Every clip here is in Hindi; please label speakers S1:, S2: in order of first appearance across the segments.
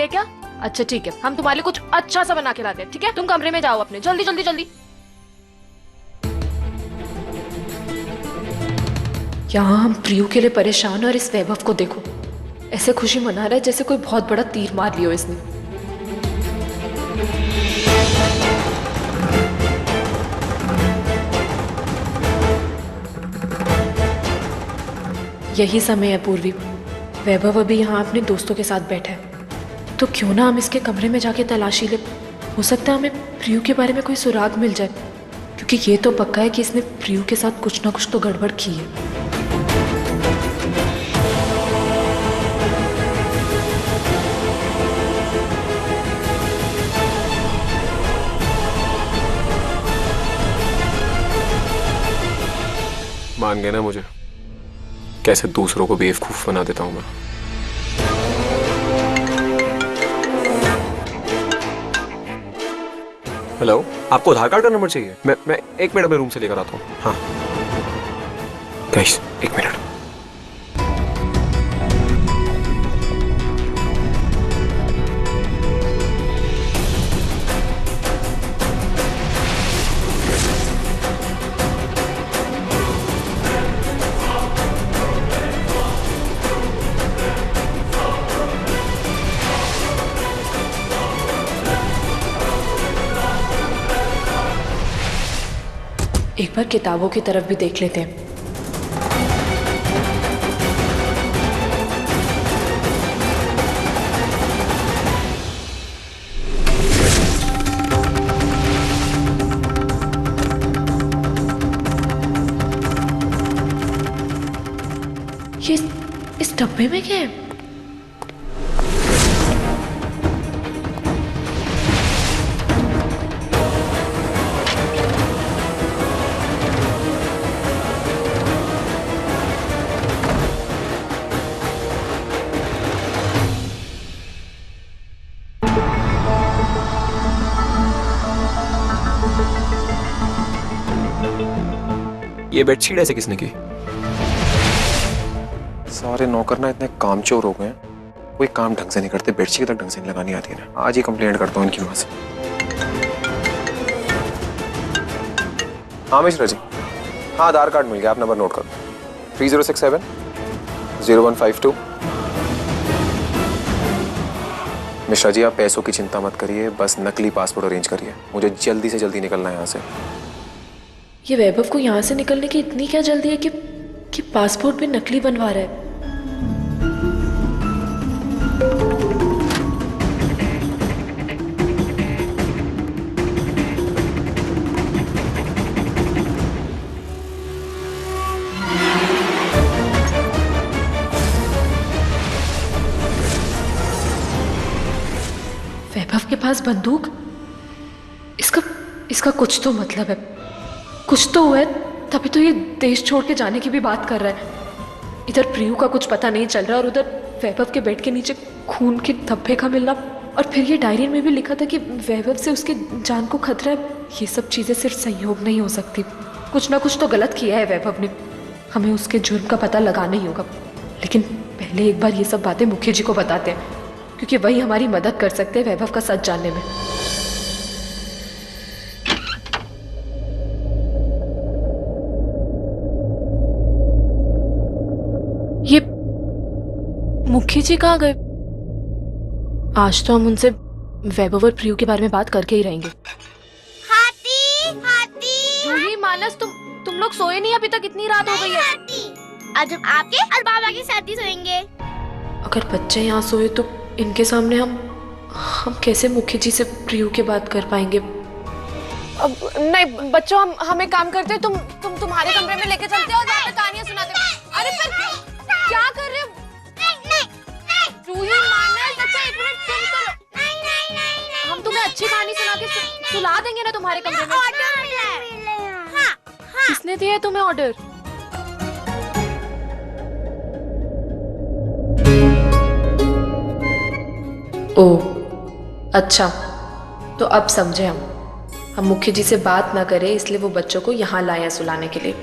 S1: क्या? अच्छा ठीक है, हम तुम्हारे लिए कुछ अच्छा सा बना के लाते हैं, ठीक है? तुम कमरे में जाओ अपने, जल्दी जल्दी जल्दी। यहाँ हम प्रियू के लिए परेशान, और इस वैभव को देखो, ऐसे खुशी मना रहा है जैसे कोई बहुत बड़ा तीर मार लियो इसने। यही समय है पूर्वी, वैभव अभी यहाँ अपने दोस्तों के साथ बैठा है, तो क्यों ना हम इसके कमरे में जाके तलाशी ले। हो सकता है हमें प्रियू के बारे में कोई सुराग मिल जाए, क्योंकि ये तो पक्का है कि इसने प्रियू के साथ कुछ ना कुछ तो गड़बड़ की है।
S2: मान गए ना मुझे, कैसे दूसरों को बेवकूफ बना देता हूं मैं। हेलो, आपको आधार कार्ड का नंबर चाहिए? मैं 1 मिनट में रूम से लेकर आता हूँ। हाँ गाइस, 1 मिनट।
S1: एक बार किताबों की तरफ भी देख लेते हैं। ये इस डब्बे में क्या है?
S2: ये बेडशीट ऐसे किसने की? सारे नौकर ना इतने कामचोर हो गए, कोई काम ढंग से नहीं करते, बेडशीट तक ढंग से नहीं लगानी आती है ना। आज ही कंप्लेंट करता हूँ इनकी माँ से। हाँ मिश्रा जी, हाँ आधार कार्ड मिल गया, आप नंबर नोट करो। 3067 0152। मिश्रा जी, आप पैसों की चिंता मत करिए, बस नकली पासपोर्ट अरेंज करिए, मुझे जल्दी से जल्दी निकलना है यहाँ से।
S1: ये वैभव को यहाँ से निकलने की इतनी क्या जल्दी है कि पासपोर्ट भी नकली बनवा रहा है। वैभव के पास बंदूक, इसका कुछ तो मतलब है, कुछ तो हुआ है, तभी तो ये देश छोड़ के जाने की भी बात कर रहा है। इधर प्रियू का कुछ पता नहीं चल रहा और उधर वैभव के बेड के नीचे खून के धब्बे का मिलना, और फिर ये डायरी में भी लिखा था कि वैभव से उसके जान को खतरा है। ये सब चीज़ें सिर्फ संयोग नहीं हो सकती, कुछ ना कुछ तो गलत किया है वैभव ने। हमें उसके जुर्म का पता लगाना ही होगा, लेकिन पहले एक बार ये सब बातें मुखिया जी को बताते हैं, क्योंकि वही हमारी मदद कर सकते हैं वैभव का सच जानने में। ये मुखी जी कहाँ गए? आज तो हम उनसे वैभव और प्रियू के बारे में बात करके ही रहेंगे।
S3: हाथी हाथी
S1: जूही, मानस, तुम लोग सोए नहीं अभी तक? इतनी रात हो गई है।
S3: आज हम आपके और बाबा के साथ ही सोएंगे।
S1: अगर बच्चे यहाँ सोए तो इनके सामने हम कैसे मुखी जी से प्रियू की बात कर पाएंगे? अब नहीं बच्चों, हम एक काम करते हैं, तुम्हारे कमरे में लेके चलते हैं और वहाँ पे कहानियाँ सुनाते हैं। अरे पर क्या कर रहे हो? जूही, मानस, अच्छा एक मिनट सुन तो लो। हम तुम्हें अच्छी कहानी सुना के सुला देंगे ना तुम्हारे कमरे में।
S3: ऑर्डर मिला है।
S1: किसने दिया है तुम्हें ऑर्डर? ओह अच्छा, तो अब समझे हम मुखी जी से बात ना करें, इसलिए वो बच्चों को यहाँ लाए हैं सुलाने के लिए।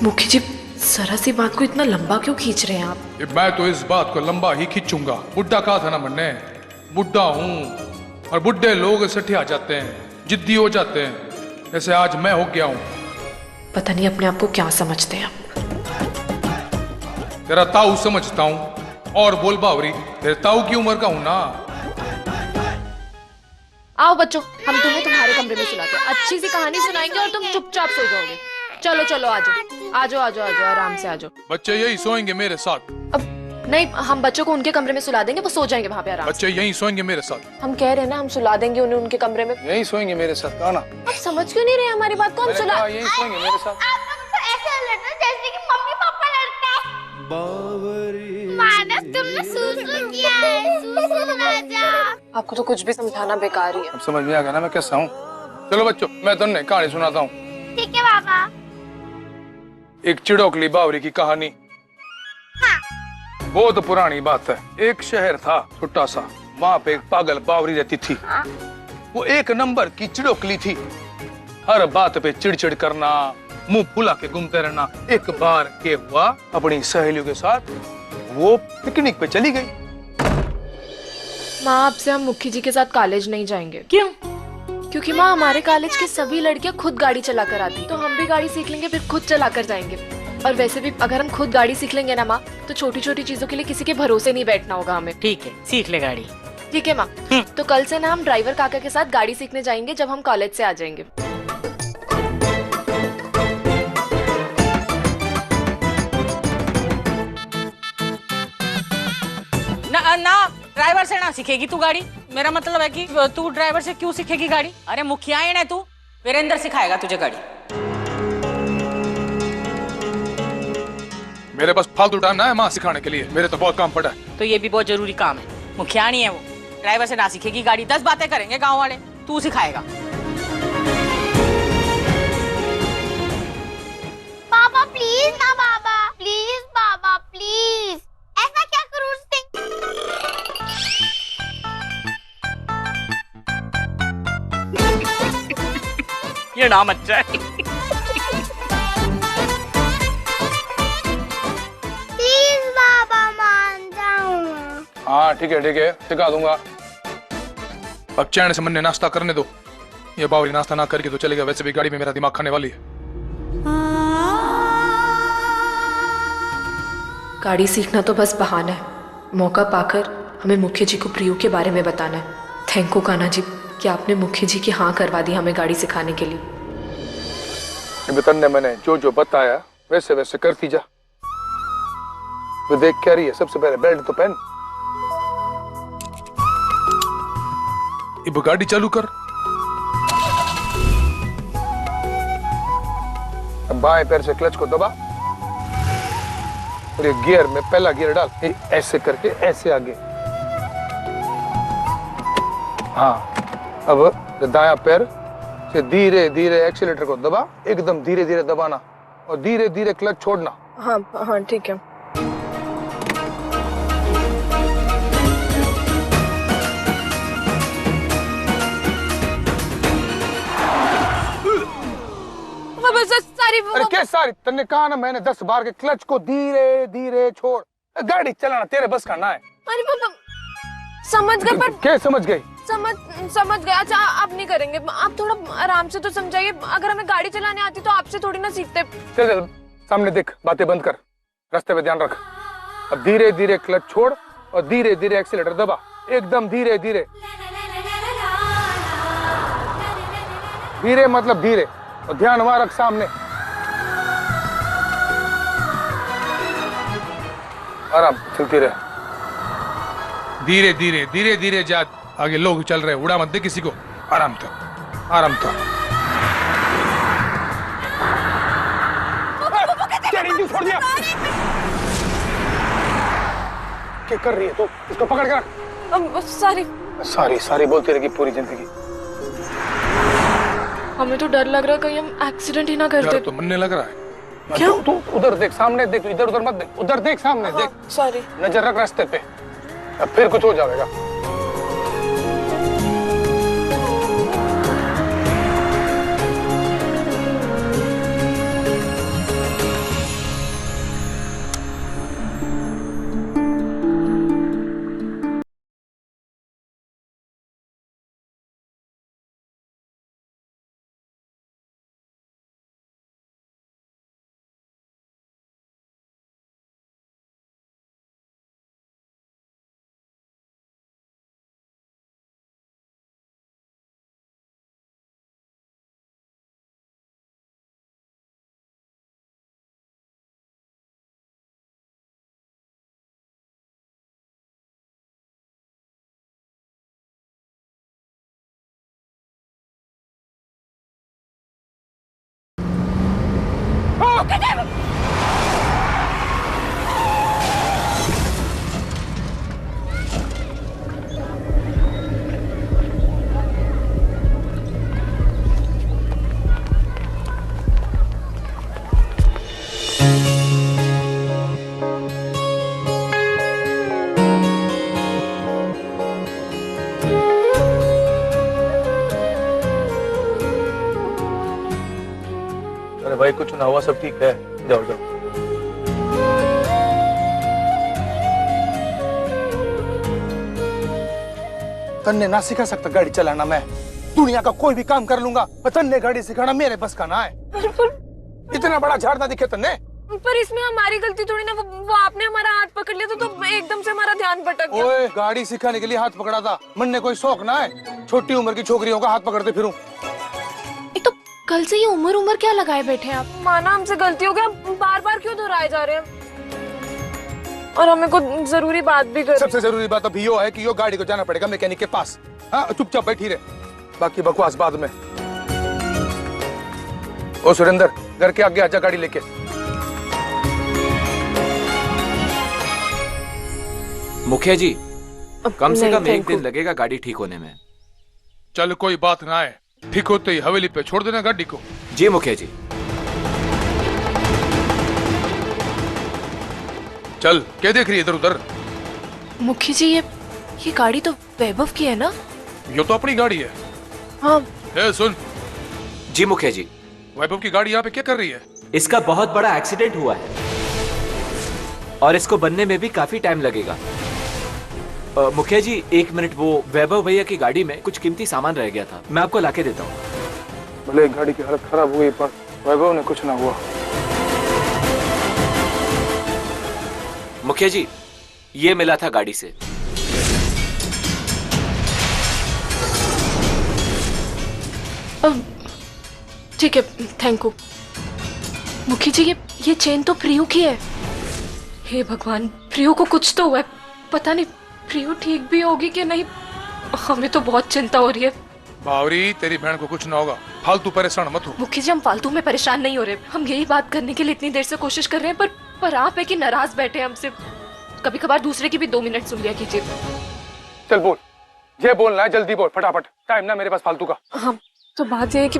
S1: मुखी जी जरा सी बात को इतना लंबा क्यों खींच रहे हैं आप?
S4: मैं तो इस बात को लंबा ही खींचूंगा। बुड्ढा कहा था ना मैंने, बुड्ढा हूँ और बुड्ढे लोग सठिया जाते हैं, जिद्दी हो जाते हैं, जैसे आज मैं हो गया हूँ।
S1: पता नहीं अपने आप को क्या समझते हैं आप।
S4: तेरा ताऊ समझता हूँ। और बोल बावरी, तेरे ताऊ की उम्र का हूँ ना।
S1: आओ बच्चों, हम तुम्हें तुम्हारे कमरे में सुलाते हैं। अच्छी सी कहानी सुनाएंगे और तुम चुपचाप सो जाओगे। चलो चलो आ जाओ, आ जाओ, आ जाओ, आ जाओ, आराम से आ जाओ।
S4: बच्चे यही सोएंगे मेरे साथ।
S1: अब नहीं, हम बच्चों को उनके कमरे में सुला देंगे, वो सो जाएंगे वहाँ पे आराम से।
S4: बच्चे यही सोएंगे मेरे साथ।
S1: हम कह रहे हैं ना, हम सुला देंगे उन्हें उनके कमरे में।
S4: यही सोएंगे मेरे साथ, कहा ना।
S1: आप समझ क्यों नहीं रहे हमारी बात को? हम सुला
S4: यही सोएंगे मेरे साथ।
S3: आप लोग तो ऐसे लड़ रहे जैसे कि मम्मी पापा लड़ते हैं। मानस, तुमने सूसू किया है, सूसू राजा।
S1: आपको तो कुछ भी समझाना बेकार ही है।
S4: अब समझ में आ गया ना मैं कैसा हूँ। चलो बच्चों, मैं तुम्हें कहानी सुनाता हूँ।
S3: ठीक है बाबा।
S4: एक चिड़ोकली बावरी की कहानी।
S3: हाँ।
S4: बहुत पुरानी बात है। एक शहर था छोटा सा, वहाँ पे एक पागल बावरी रहती थी।
S3: हाँ।
S4: वो एक नंबर की चिड़ोकली थी। हर बात पे चिड़चिड़ करना, मुंह फुला के घूमते रहना। एक बार के हुआ, अपनी सहेलियों के साथ वो पिकनिक पे चली गई।
S1: माँ, आपसे हम मुखी जी के साथ कॉलेज नहीं जाएंगे।
S5: क्यों?
S1: क्योंकि माँ, हमारे कॉलेज की सभी लड़कियाँ खुद गाड़ी चला कर आती, तो हम भी गाड़ी सीख लेंगे, फिर खुद चला कर जाएंगे। और वैसे भी अगर हम खुद गाड़ी सीख लेंगे ना माँ, तो छोटी छोटी चीजों के लिए किसी के भरोसे नहीं बैठना होगा हमें।
S5: ठीक है, सीख ले गाड़ी।
S1: ठीक है माँ। तो कल से ना हम ड्राइवर काका के साथ गाड़ी सीखने जाएंगे जब हम कॉलेज से आ जाएंगे।
S5: ना ड्राइवर से ना सीखेगी तू गाड़ी। मेरा मतलब है कि तू ड्राइवर से क्यों सीखेगी गाड़ी? अरे मुखिया है तू, वीरेंद्र सिखाएगा तुझे गाड़ी।
S4: मेरे पास फालतू टाइम ना है माँ सिखाने के लिए, मेरे तो बहुत काम पड़ा है।
S5: तो ये भी बहुत जरूरी काम है। मुखिया नहीं है वो, ड्राइवर से ना सीखेगी गाड़ी। 10 बातें करेंगे गांव वाले, तू सिखाएगा।
S3: बाबा प्लीज ना, बाबा प्लीज, बाबा प्लीज, ऐसा क्या करूँ उससे?
S5: ये नाम अच्छा है।
S3: प्लीज बाबा, मान जाऊँ।
S4: हाँ ठीक है, सिखा दूंगा। अब चैन से मन्ने नाश्ता करने दो। ये बावरी नाश्ता ना करके तो चलेगा, वैसे भी गाड़ी में मेरा दिमाग खाने वाली है।
S1: गाड़ी सीखना तो बस बहाना है। मौका पाकर हमें मुखी जी को प्रियू के बारे में बताना है। थैंक यू कान्हा जी कि आपने मुखी जी की हाँ करवा दी हमें गाड़ी सिखाने के लिए।
S4: तन्ने मैंने जो जो बताया वैसे वैसे करती जा। वो देख क्या रही है? सबसे पहले बेल्ट तो पहन। अब गाड़ी चालू कर। अब बाएं पैर से क्लच को दबा और ये गियर में पहला गियर डाल, ऐसे करके ऐसे आगे। हाँ, अब दायां पैर से धीरे धीरे एक्सीलेटर को दबा, एकदम धीरे धीरे दबाना और धीरे धीरे क्लच छोड़ना।
S1: हाँ हाँ ठीक है।
S4: अरे क्या सारी? तन्ने कहा ना मैंने 10 बार के क्लच को धीरे धीरे छोड़। गाड़ी चलाना तेरे बस का ना है।
S1: अरे पापा समझ गए, पर
S4: क्या समझ गई?
S1: समझ गए। अच्छा आप नहीं करेंगे, आप थोड़ा आराम से तो समझाइए। अगर हमें गाड़ी चलाने आती तो आपसे थोड़ी ना सीखते।
S4: चल सामने देख, बातें बंद कर, रास्ते पे ध्यान रख। अब धीरे धीरे क्लच छोड़ और धीरे धीरे एक्सीलेटर दबा, एकदम धीरे धीरे। धीरे मतलब धीरे, और ध्यान वहां रख सामने। आराम चलती रहे, धीरे धीरे धीरे धीरे जा। आगे लोग चल रहे, उड़ा मत दे किसी को। आराम तो, आराम तो। छोड़ दिया। क्या कर रही है तू? इसको पकड़ कर। सारी बोलती रहेगी पूरी जिंदगी।
S1: हमें तो डर लग रहा है कहीं हम एक्सीडेंट ही ना कर दे।
S4: तो मनने लग रहा है।
S1: क्या?
S4: तू उधर देख, सामने देख, इधर उधर मत देख। उधर देख, सामने देख।
S1: सॉरी।
S4: नजर रख रास्ते पे, अब फिर कुछ हो जाएगा। अरे भाई कुछ ना हुआ, सब ठीक है, जाओ जाओ। तन्ने ना सिखा सकता गाड़ी चलाना, मैं दुनिया का कोई भी काम कर लूंगा, पर तन्ने गाड़ी सिखाना मेरे बस का ना है। इतना बड़ा झाड़ ना दिखे तन्ने।
S1: पर इसमें हमारी गलती थोड़ी ना, वो आपने हमारा हाथ पकड़ लिया तो एकदम से हमारा ध्यान भटक गया।
S4: ओए गाड़ी सिखाने के लिए हाथ पकड़ा था, मन ने कोई शौक ना है छोटी उम्र की छोकरियों का हाथ पकड़ते फिरूं।
S1: एक तो कल से ये उम्र क्या लगाए बैठे आप। माना हमसे गलती हो गया, बार बार क्यों दोहराए जा रहे हैं। और हमें को जरूरी बात भी कर। सबसे
S4: जरूरी बात अभी यो है कि यो गाड़ी को जाना पड़ेगा मैकेनिक के पास। हाँ चुपचाप बैठी रहे, बाकी बकवास बाद में। ओ सुरेंद्र, घर के आगे आजा गाड़ी लेके।
S6: मुखिया जी, कम से कम एक दिन लगेगा गाड़ी ठीक होने में।
S4: चल कोई बात ना है, ठीक होते ही हवेली पे छोड़ देना गाड़ी को।
S6: जी मुखिया जी।
S4: चल क्या देख रही है इधर उधर।
S1: मुखी जी ये गाड़ी तो वैभव की है ना।
S4: ये तो अपनी गाड़ी है।
S1: हाँ।
S4: ए सुन।
S6: जी मुखिया जी।
S4: वैभव की गाड़ी यहाँ पे क्या कर रही है?
S6: इसका बहुत बड़ा एक्सीडेंट हुआ है और इसको बनने में भी काफी टाइम लगेगा। मुखिया जी 1 मिनट, वो वैभव भैया की गाड़ी में कुछ कीमती सामान रह गया था, मैं आपको लाके देता हूँ।
S4: भले गाड़ी की हालत खराब हुई पर वैभव ने कुछ ना हुआ।
S6: मुखिया जी ये मिला था गाड़ी से।
S1: ठीक है, थैंक यू। मुखी जी ये चेन तो प्रियू की है। हे भगवान, प्रियू को कुछ तो हुआ है। पता नहीं प्रियू ठीक भी होगी कि नहीं, हमें तो बहुत चिंता हो रही है।
S4: बावरी, तेरी बहन को कुछ ना होगा, फालतू परेशान मत हो।
S1: मुखी जी हम फालतू में परेशान नहीं हो रहे, हम यही बात करने के लिए इतनी देर से कोशिश कर रहे हैं, पर आप है कि नाराज बैठे हमसे। कभी कभार दूसरे की भी 2 मिनट सुन लिया कीजिए।
S4: चल बोल, ये बोलना है जल्दी बोल, फटाफट, टाइम ना मेरे पास फालतू का।
S1: हाँ तो बात यह है कि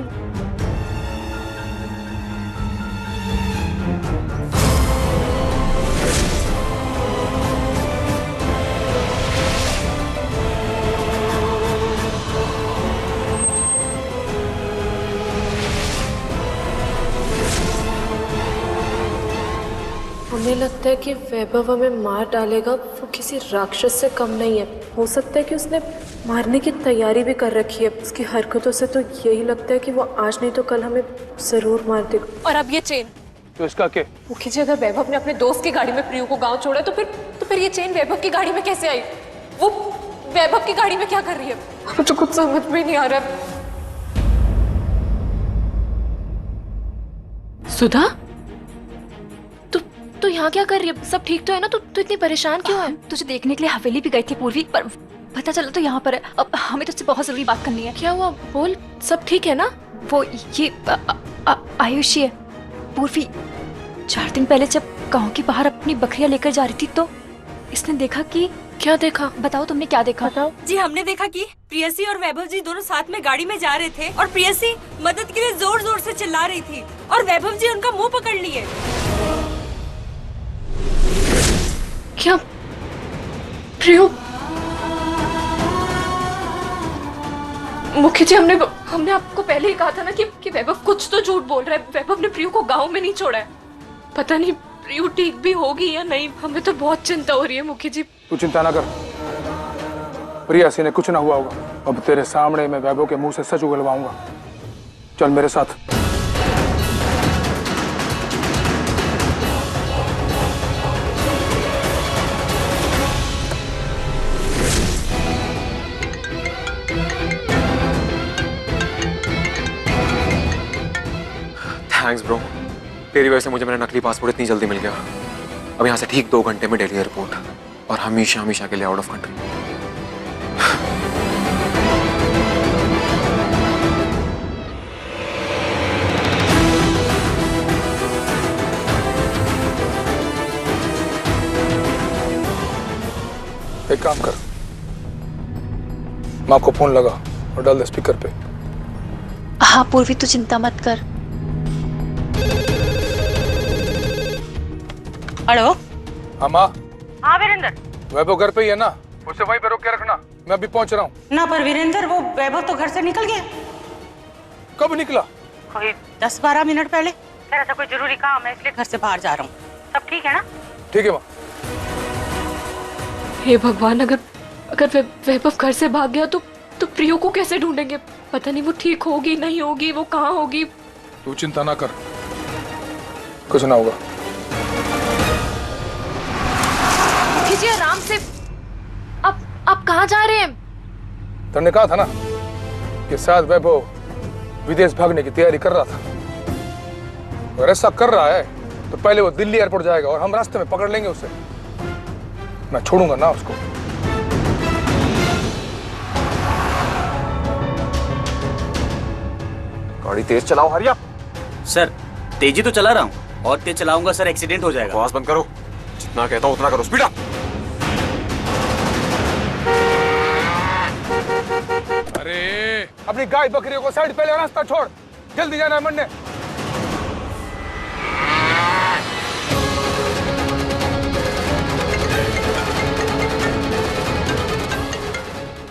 S1: हमें लगता है कि वैभव हमें मार डालेगा। वो किसी राक्षस से कम नहीं है। हो सकता है कि उसने मारने की तैयारी भी कर रखी है। उसकी हरकतों से तो यही लगता है कि वो आज नहीं तो कल हमें जरूर मार देगा। और अब ये चेन
S4: तो इसका क्या?
S1: मुखी जी, अगर वैभव ने अपने दोस्त की गाड़ी में प्रियू को गांव छोड़ा तो फिर ये चेन वैभव की गाड़ी में कैसे आई? वो वैभव की गाड़ी में क्या कर रही है? मुझे कुछ समझ में नहीं आ रहा। सुधा, तो यहाँ क्या कर रही है? सब ठीक तो है ना? तो इतनी परेशान क्यों है?
S7: तुझे देखने के लिए हवेली भी गई थी पूर्वी, पर पता चला तो यहाँ पर है। अब हमें तुझसे बहुत जरूरी बात करनी है।
S1: क्या हुआ? बोल, सब ठीक है ना?
S7: वो ये आयुषी है। पूर्वी 4 दिन पहले जब गांव के बाहर अपनी बकरियां लेकर जा रही थी तो इसने देखा कि...
S1: क्या देखा?
S7: बताओ तुमने क्या देखा?
S1: बताओ।
S8: जी हमने देखा कि प्रियसी और वैभव जी दोनों साथ में गाड़ी में जा रहे थे और प्रियसी मदद के लिए जोर जोर से चिल्ला रही थी और वैभव जी उनका मुंह पकड़ लिए।
S1: क्या प्रियू? मुखी जी, हमने आपको पहले ही कहा था ना कि वैभव कुछ तो झूठ बोल रहा है। वैभव ने प्रियू को गांव में नहीं छोड़ा है। पता नहीं प्रियू ठीक भी होगी या नहीं। हमें तो बहुत चिंता हो रही है मुखी जी।
S4: तू चिंता ना कर, प्रियसी ने कुछ ना हुआ होगा। अब तेरे सामने मैं वैभव के मुंह से सच उगलवाऊंगा। चल मेरे साथ।
S2: थैंक्स ब्रो, तेरी वजह से मुझे मेरा नकली पासपोर्ट इतनी जल्दी मिल गया। अब यहाँ से ठीक 2 घंटे में दिल्ली एयरपोर्ट और हमेशा हमेशा के लिए आउट ऑफ कंट्री।
S4: एक काम कर, माँ को फोन लगा और डाल दे स्पीकर पे।
S7: हाँ पूर्वी, तू चिंता मत कर।
S5: हेलो।
S4: हाँ माँ।
S5: हाँ वीरेंद्र।
S4: वैभव घर पे ही है ना, उसे वहीं पे रोक के रखना, मैं अभी पहुंच रहा हूँ।
S5: ना पर वीरेंद्र, वो वैभव तो घर से निकल गया।
S4: कब निकला?
S5: कोई 10-12 मिनट पहले। कह रहा था कोई जरूरी काम है इसलिए घर से बाहर जा रहा हूँ। सब ठीक है ना?
S4: ठीक है माँ।
S1: हे भगवान, अगर वैभव घर से भाग गया तो प्रियो को कैसे ढूंढेंगे? पता नहीं वो ठीक होगी नहीं होगी, वो कहाँ होगी।
S4: तू चिंता ना कर, कुछ ना होगा।
S1: खींचिए आराम से। आप कहाँ जा रहे हैं?
S4: तुमने कहा था ना कि शायद वैभव विदेश भागने की तैयारी कर रहा था। अगर ऐसा कर रहा है तो पहले वो दिल्ली एयरपोर्ट जाएगा और हम रास्ते में पकड़ लेंगे उसे। मैं छोड़ूंगा ना उसको।
S2: गाड़ी तेज चलाओ, हरी अप।
S9: सर तेजी तो चला रहा हूँ, और तेज चलाऊंगा सर एक्सीडेंट हो जाएगा।
S2: आवाज बंद करो, जितना कहता हूँ उतना करो, स्पीड अप।
S4: अरे अपनी गाय बकरियों को साइड, पहले रास्ता छोड़, जल्दी जाना है मरने।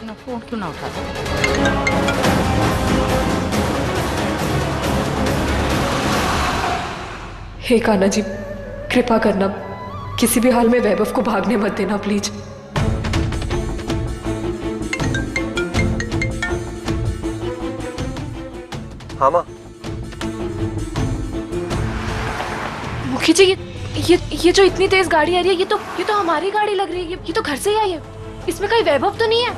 S5: ना फोन क्यों ना उठाता?
S1: हे कान्हा जी, कृपा करना, किसी भी हाल में वैभव को भागने मत देना प्लीज।
S2: हाँ माँ।
S1: मुखी जी, ये जो इतनी तेज गाड़ी आ रही है, ये तो हमारी गाड़ी लग रही है। ये तो घर से ही आई है। इसमें कोई वैभव तो नहीं है?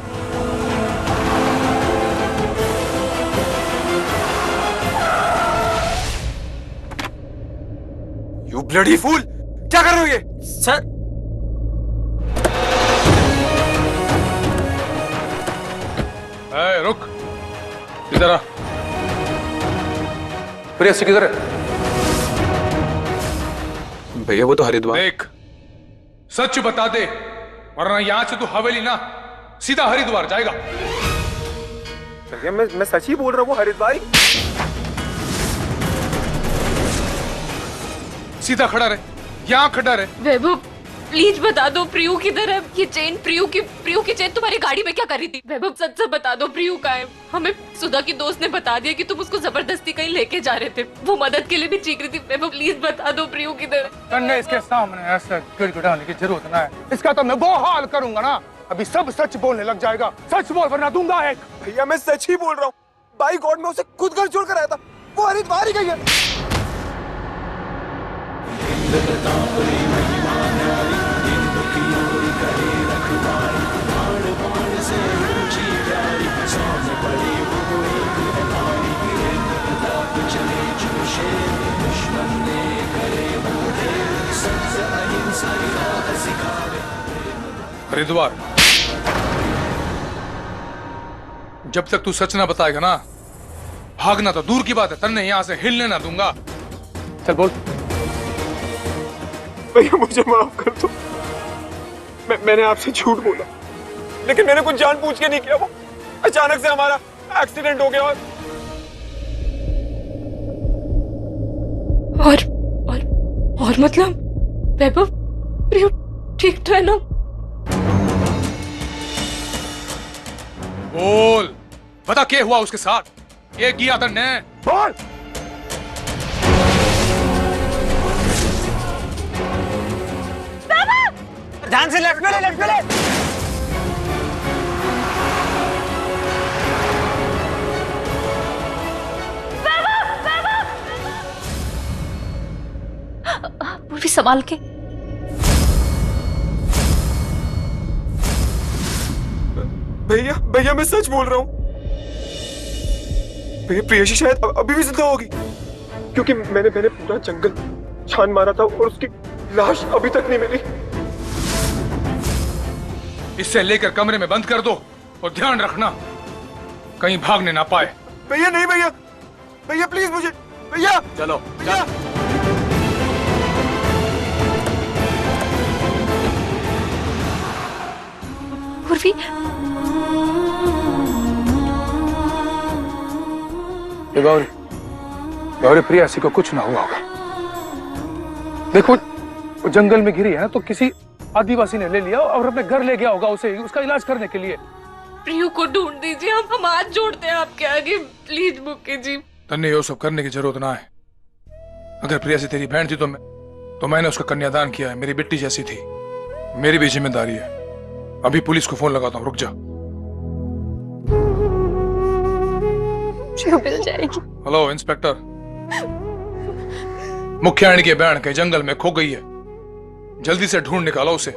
S2: यू ब्लडी फूल, क्या कर रहे हो ये?
S9: सर
S4: रुक, इधर आ। प्रेयसी किधर है?
S2: भैया वो तो हरिद्वार।
S4: देख, सच बता दे, वरना यहाँ से तू हवेली ना सीधा हरिद्वार जाएगा।
S2: भैया मैं सच ही बोल रहा हूँ, हरिद्वार ही।
S4: सीधा खड़ा रहे, यहाँ खड़ा रहे।
S1: वैभव प्लीज बता दो, प्रियू किधर है? ये चेन, प्रियू की चेन तुम्हारी गाड़ी में क्या कर रही थी? वैभव सच से बता दो, प्रियू कहाँ है? हमें सुधा की दोस्त ने बता दिया कि तुम उसको जबरदस्ती कहीं लेके जा रहे थे। वो मदद के लिए भी चीख रही थी। वैभव प्लीज बता दो, प्रियू किधर है?
S4: तन्ने इसके सामने ऐसा गिड़गिड़ाने की जरूरत ना है। इसका तो मैं वो हाल करूंगा ना, अभी सब सच बोलने लग जाएगा। सच बोल वरना दूंगा एक।
S2: भैया मैं सच ही बोल रहा हूँ, बाई गॉड मैं उसे खुद घर छोड़ कर आया था, वो हरिद्वार ही गई है।
S4: हरिद्वार, जब तक तू सच ना बताएगा ना, भागना तो दूर की बात है, तन्ने यहाँ से हिलने ना दूंगा। चल बोल।
S2: भैया मुझे माफ कर दो, मैंने आपसे झूठ बोला, लेकिन मैंने कुछ जानबूझ के नहीं किया। वो अचानक से हमारा एक्सीडेंट हो गया
S1: और मतलब वैभव, प्रियू ठीक तो है ना?
S4: बोल, बता क्या हुआ उसके साथ? ये किया तन्ने, बोल।
S9: ध्यान से लेफ्ट में ले।
S7: पूर्वी संभाल के।
S2: भैया मैं सच बोल रहा हूँ। भैया प्रियसी शायद अभी भी जिंदा होगी, क्योंकि मैंने पूरा जंगल छान मारा था और उसकी लाश अभी तक नहीं मिली।
S4: इससे लेकर कमरे में बंद कर दो और ध्यान रखना कहीं भागने ना पाए।
S2: भैया नहीं, भैया प्लीज मुझे, भैया
S6: चलो
S2: भैया।
S7: पूर्वी
S4: गौरी, गौरी प्रियासी को कुछ ना हुआ होगा। देखो वो जंगल में गिरी है ना, तो किसी आदिवासी ने ले लिया और अपने घर ले गया होगा उसे, उसका इलाज करने के लिए।
S1: प्रियु को ढूंढ दीजिए, हम हाथ जोड़ते हैं आपके आगे, प्लीज मुक्के जी।
S4: तन्ने ये सब करने की जरूरत ना है। अगर प्रियासी तेरी बहन थी तो मैंने उसका कन्यादान किया है, मेरी बेटी जैसी थी, मेरी भी जिम्मेदारी है। अभी पुलिस को फोन लगाता हूँ, रुक जा।
S1: मिल जाएगी।
S4: हेलो इंस्पेक्टर, मुखियाणी की बहन के जंगल में खो गई है, जल्दी से ढूंढ निकालो उसे।